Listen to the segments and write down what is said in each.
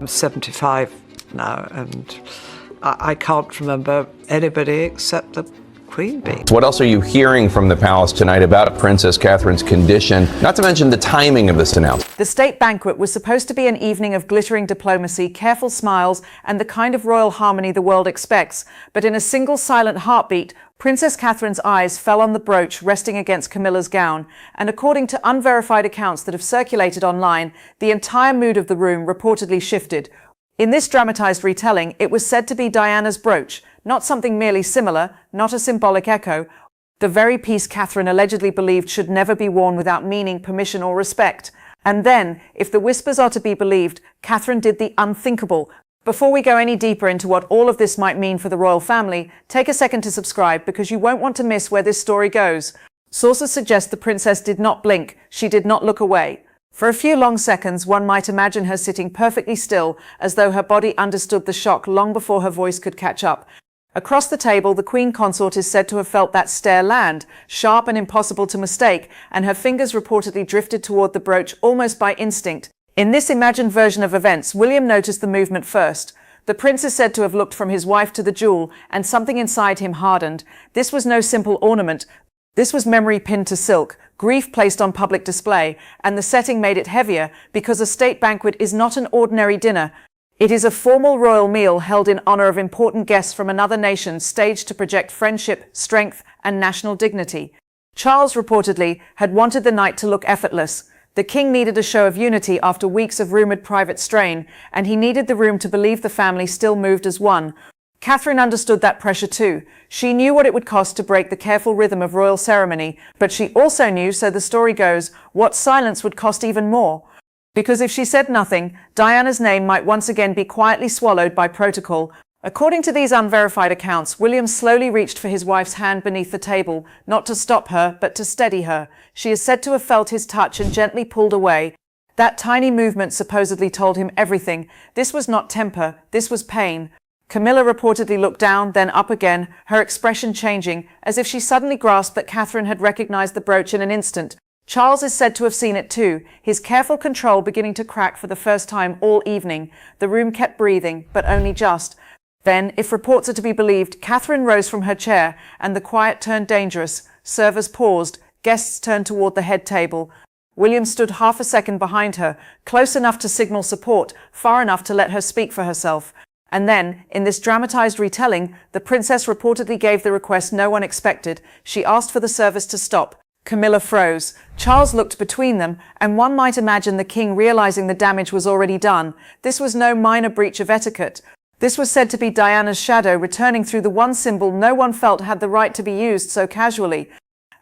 I'm 75 now, and I can't remember anybody except the Queen bee. What else are you hearing from the palace tonight about Princess Catherine's condition? Not to mention the timing of this announcement. The state banquet was supposed to be an evening of glittering diplomacy, careful smiles, and the kind of royal harmony the world expects. But in a single silent heartbeat, Princess Catherine's eyes fell on the brooch resting against Camilla's gown, and according to unverified accounts that have circulated online, the entire mood of the room reportedly shifted. In this dramatized retelling, it was said to be Diana's brooch, not something merely similar, not a symbolic echo, the very piece Catherine allegedly believed should never be worn without meaning, permission, or respect. And then, if the whispers are to be believed, Catherine did the unthinkable. Before we go any deeper into what all of this might mean for the royal family, take a second to subscribe because you won't want to miss where this story goes. Sources suggest the princess did not blink, she did not look away. For a few long seconds, one might imagine her sitting perfectly still, as though her body understood the shock long before her voice could catch up. Across the table, the Queen Consort is said to have felt that stare land, sharp and impossible to mistake, and her fingers reportedly drifted toward the brooch almost by instinct. In this imagined version of events, William noticed the movement first. The prince is said to have looked from his wife to the jewel, and something inside him hardened. This was no simple ornament. This was memory pinned to silk, grief placed on public display, and the setting made it heavier because a state banquet is not an ordinary dinner. It is a formal royal meal held in honor of important guests from another nation, staged to project friendship, strength, and national dignity. Charles reportedly had wanted the night to look effortless. The king needed a show of unity after weeks of rumored private strain, and he needed the room to believe the family still moved as one. Catherine understood that pressure too. She knew what it would cost to break the careful rhythm of royal ceremony, but she also knew, so the story goes, what silence would cost even more. Because if she said nothing, Diana's name might once again be quietly swallowed by protocol. According to these unverified accounts, William slowly reached for his wife's hand beneath the table, not to stop her, but to steady her. She is said to have felt his touch and gently pulled away. That tiny movement supposedly told him everything. This was not temper, this was pain. Camilla reportedly looked down, then up again, her expression changing, as if she suddenly grasped that Catherine had recognized the brooch in an instant. Charles is said to have seen it too, his careful control beginning to crack for the first time all evening. The room kept breathing, but only just. Then, if reports are to be believed, Catherine rose from her chair, and the quiet turned dangerous. Servers paused, guests turned toward the head table. William stood half a second behind her, close enough to signal support, far enough to let her speak for herself. And then, in this dramatized retelling, the princess reportedly gave the request no one expected. She asked for the service to stop. Camilla froze. Charles looked between them, and one might imagine the king realizing the damage was already done. This was no minor breach of etiquette. This was said to be Diana's shadow returning through the one symbol no one felt had the right to be used so casually.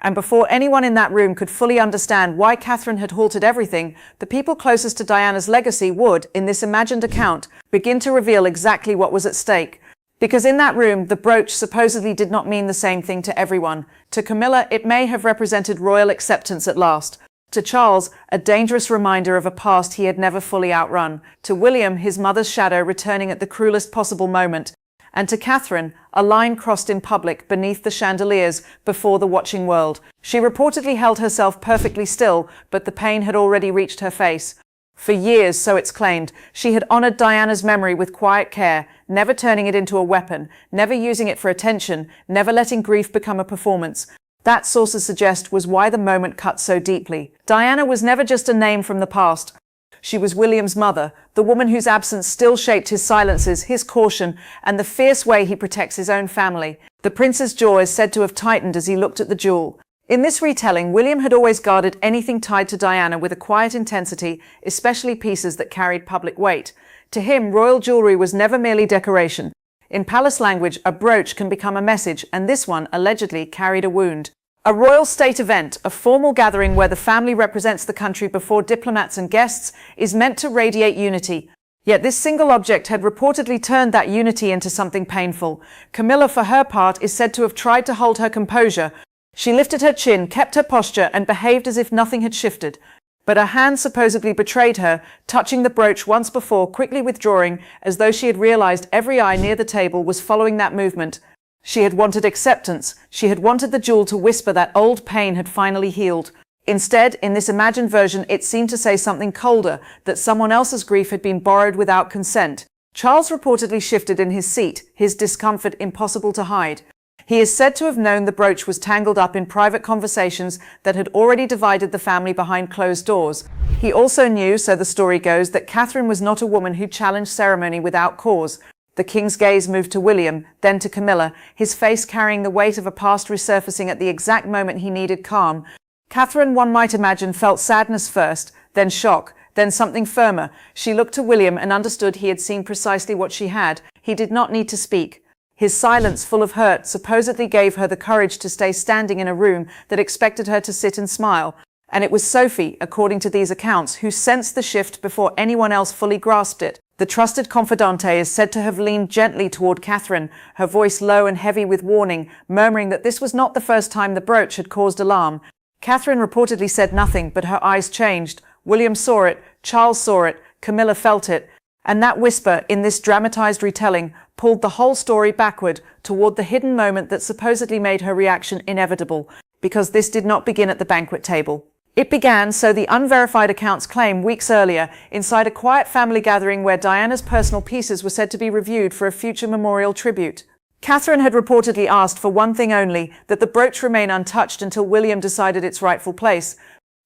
And before anyone in that room could fully understand why Catherine had halted everything, the people closest to Diana's legacy would, in this imagined account, begin to reveal exactly what was at stake. Because in that room, the brooch supposedly did not mean the same thing to everyone. To Camilla, it may have represented royal acceptance at last. To Charles, a dangerous reminder of a past he had never fully outrun. To William, his mother's shadow returning at the cruelest possible moment. And to Catherine, a line crossed in public beneath the chandeliers before the watching world. She reportedly held herself perfectly still, but the pain had already reached her face. For years, so it's claimed, she had honored Diana's memory with quiet care, never turning it into a weapon, never using it for attention, never letting grief become a performance. That, sources suggest, was why the moment cut so deeply. Diana was never just a name from the past. She was William's mother, the woman whose absence still shaped his silences, his caution, and the fierce way he protects his own family. The prince's jaw is said to have tightened as he looked at the jewel. In this retelling, William had always guarded anything tied to Diana with a quiet intensity, especially pieces that carried public weight. To him, royal jewelry was never merely decoration. In palace language, a brooch can become a message, and this one allegedly carried a wound. A royal state event, a formal gathering where the family represents the country before diplomats and guests, is meant to radiate unity. Yet this single object had reportedly turned that unity into something painful. Camilla, for her part, is said to have tried to hold her composure. She lifted her chin, kept her posture, and behaved as if nothing had shifted. But her hand supposedly betrayed her, touching the brooch once before, quickly withdrawing, as though she had realized every eye near the table was following that movement. She had wanted acceptance. She had wanted the jewel to whisper that old pain had finally healed. Instead, in this imagined version, it seemed to say something colder, that someone else's grief had been borrowed without consent. Charles reportedly shifted in his seat, his discomfort impossible to hide. He is said to have known the brooch was tangled up in private conversations that had already divided the family behind closed doors. He also knew, so the story goes, that Catherine was not a woman who challenged ceremony without cause. The king's gaze moved to William, then to Camilla, his face carrying the weight of a past resurfacing at the exact moment he needed calm. Catherine, one might imagine, felt sadness first, then shock, then something firmer. She looked to William and understood he had seen precisely what she had. He did not need to speak. His silence, full of hurt, supposedly gave her the courage to stay standing in a room that expected her to sit and smile. And it was Sophie, according to these accounts, who sensed the shift before anyone else fully grasped it. The trusted confidante is said to have leaned gently toward Catherine, her voice low and heavy with warning, murmuring that this was not the first time the brooch had caused alarm. Catherine reportedly said nothing, but her eyes changed. William saw it, Charles saw it, Camilla felt it. And that whisper, in this dramatized retelling, pulled the whole story backward toward the hidden moment that supposedly made her reaction inevitable, because this did not begin at the banquet table. It began, so the unverified accounts claim, weeks earlier, inside a quiet family gathering where Diana's personal pieces were said to be reviewed for a future memorial tribute. Catherine had reportedly asked for one thing only, that the brooch remain untouched until William decided its rightful place.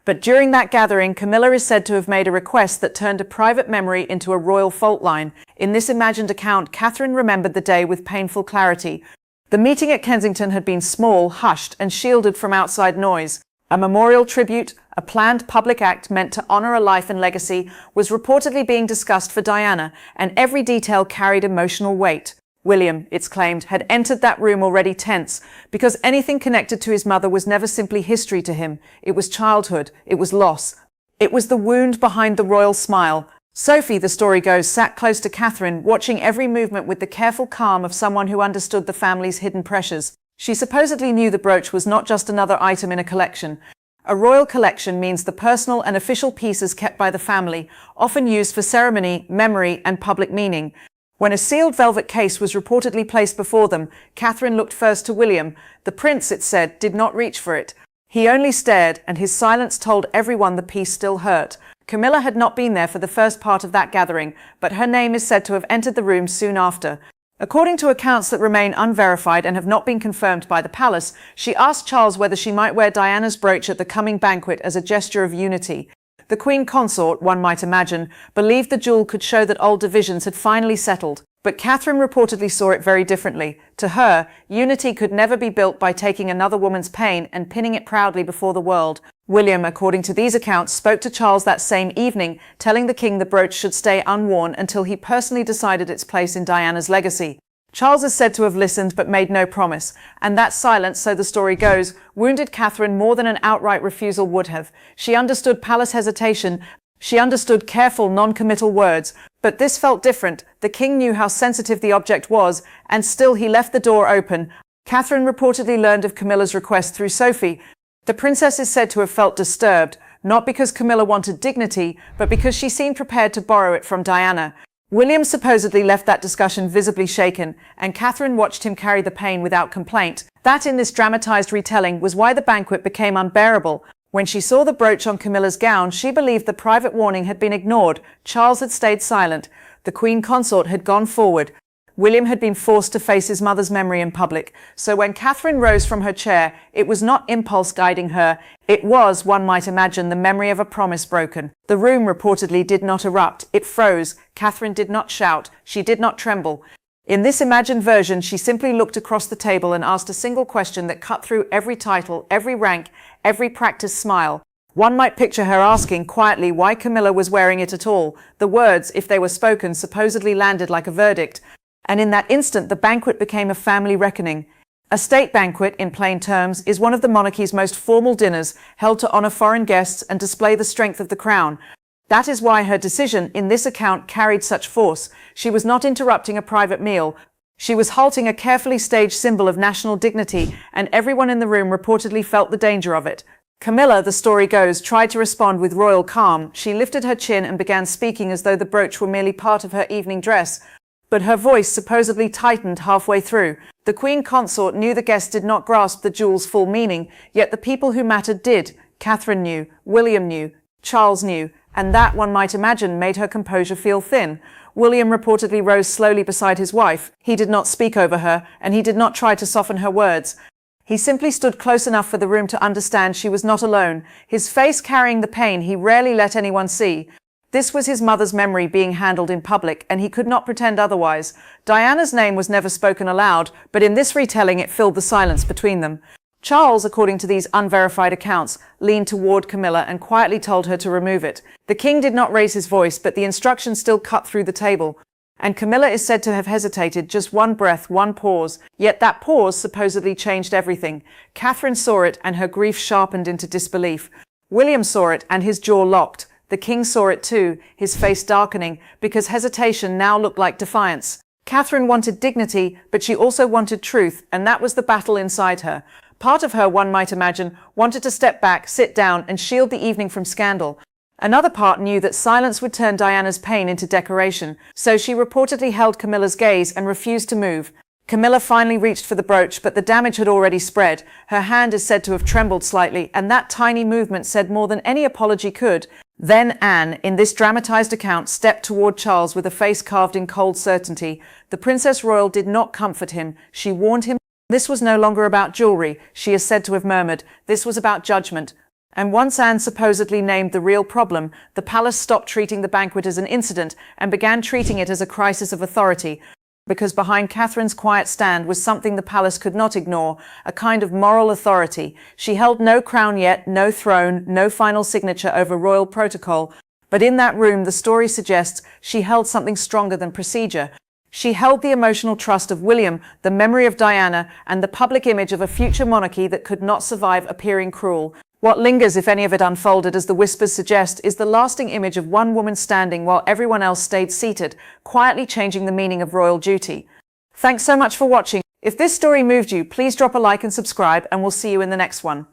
But during that gathering, Camilla is said to have made a request that turned a private memory into a royal fault line. In this imagined account, Catherine remembered the day with painful clarity. The meeting at Kensington had been small, hushed, and shielded from outside noise. A memorial tribute, a planned public act meant to honor a life and legacy, was reportedly being discussed for Diana, and every detail carried emotional weight. William, it's claimed, had entered that room already tense, because anything connected to his mother was never simply history to him. It was childhood, it was loss. It was the wound behind the royal smile. Sophie, the story goes, sat close to Catherine, watching every movement with the careful calm of someone who understood the family's hidden pressures. She supposedly knew the brooch was not just another item in a collection. A royal collection means the personal and official pieces kept by the family, often used for ceremony, memory, and public meaning. When a sealed velvet case was reportedly placed before them, Catherine looked first to William. The prince, it said, did not reach for it. He only stared, and his silence told everyone the piece still hurt. Camilla had not been there for the first part of that gathering, but her name is said to have entered the room soon after. According to accounts that remain unverified and have not been confirmed by the palace, she asked Charles whether she might wear Diana's brooch at the coming banquet as a gesture of unity. The Queen Consort, one might imagine, believed the jewel could show that old divisions had finally settled, but Catherine reportedly saw it very differently. To her, unity could never be built by taking another woman's pain and pinning it proudly before the world. William, according to these accounts, spoke to Charles that same evening, telling the king the brooch should stay unworn until he personally decided its place in Diana's legacy. Charles is said to have listened but made no promise, and that silence, so the story goes, wounded Catherine more than an outright refusal would have. She understood palace hesitation, she understood careful, non-committal words, but this felt different. The king knew how sensitive the object was, and still he left the door open. Catherine reportedly learned of Camilla's request through Sophie. The princess is said to have felt disturbed, not because Camilla wanted dignity, but because she seemed prepared to borrow it from Diana. William supposedly left that discussion visibly shaken, and Catherine watched him carry the pain without complaint. That, in this dramatized retelling, was why the banquet became unbearable. When she saw the brooch on Camilla's gown, she believed the private warning had been ignored. Charles had stayed silent. The Queen Consort had gone forward. William had been forced to face his mother's memory in public. So when Catherine rose from her chair, it was not impulse guiding her. It was, one might imagine, the memory of a promise broken. The room reportedly did not erupt. It froze. Catherine did not shout. She did not tremble. In this imagined version, she simply looked across the table and asked a single question that cut through every title, every rank, every practiced smile. One might picture her asking quietly why Camilla was wearing it at all. The words, if they were spoken, supposedly landed like a verdict. And in that instant, the banquet became a family reckoning. A state banquet, in plain terms, is one of the monarchy's most formal dinners, held to honor foreign guests and display the strength of the crown. That is why her decision in this account carried such force. She was not interrupting a private meal. She was halting a carefully staged symbol of national dignity, and everyone in the room reportedly felt the danger of it. Camilla, the story goes, tried to respond with royal calm. She lifted her chin and began speaking as though the brooch were merely part of her evening dress. But her voice supposedly tightened halfway through. The Queen Consort knew the guests did not grasp the jewel's full meaning, yet the people who mattered did. Catherine knew, William knew, Charles knew, and that, one might imagine, made her composure feel thin. William reportedly rose slowly beside his wife. He did not speak over her, and he did not try to soften her words. He simply stood close enough for the room to understand she was not alone, his face carrying the pain he rarely let anyone see. This was his mother's memory being handled in public, and he could not pretend otherwise. Diana's name was never spoken aloud, but in this retelling it filled the silence between them. Charles, according to these unverified accounts, leaned toward Camilla and quietly told her to remove it. The king did not raise his voice, but the instructions still cut through the table. And Camilla is said to have hesitated, just one breath, one pause. Yet that pause supposedly changed everything. Catherine saw it, and her grief sharpened into disbelief. William saw it, and his jaw locked. The king saw it too, his face darkening, because hesitation now looked like defiance. Catherine wanted dignity, but she also wanted truth, and that was the battle inside her. Part of her, one might imagine, wanted to step back, sit down, and shield the evening from scandal. Another part knew that silence would turn Diana's pain into decoration, so she reportedly held Camilla's gaze and refused to move. Camilla finally reached for the brooch, but the damage had already spread. Her hand is said to have trembled slightly, and that tiny movement said more than any apology could. Then Anne, in this dramatized account, stepped toward Charles with a face carved in cold certainty. The Princess Royal did not comfort him. She warned him this was no longer about jewelry, she is said to have murmured. This was about judgment. And once Anne supposedly named the real problem, the palace stopped treating the banquet as an incident and began treating it as a crisis of authority. Because behind Catherine's quiet stand was something the palace could not ignore, a kind of moral authority. She held no crown yet, no throne, no final signature over royal protocol. But in that room, the story suggests, she held something stronger than procedure. She held the emotional trust of William, the memory of Diana, and the public image of a future monarchy that could not survive appearing cruel. What lingers, if any of it unfolded, as the whispers suggest, is the lasting image of one woman standing while everyone else stayed seated, quietly changing the meaning of royal duty. Thanks so much for watching. If this story moved you, please drop a like and subscribe, and we'll see you in the next one.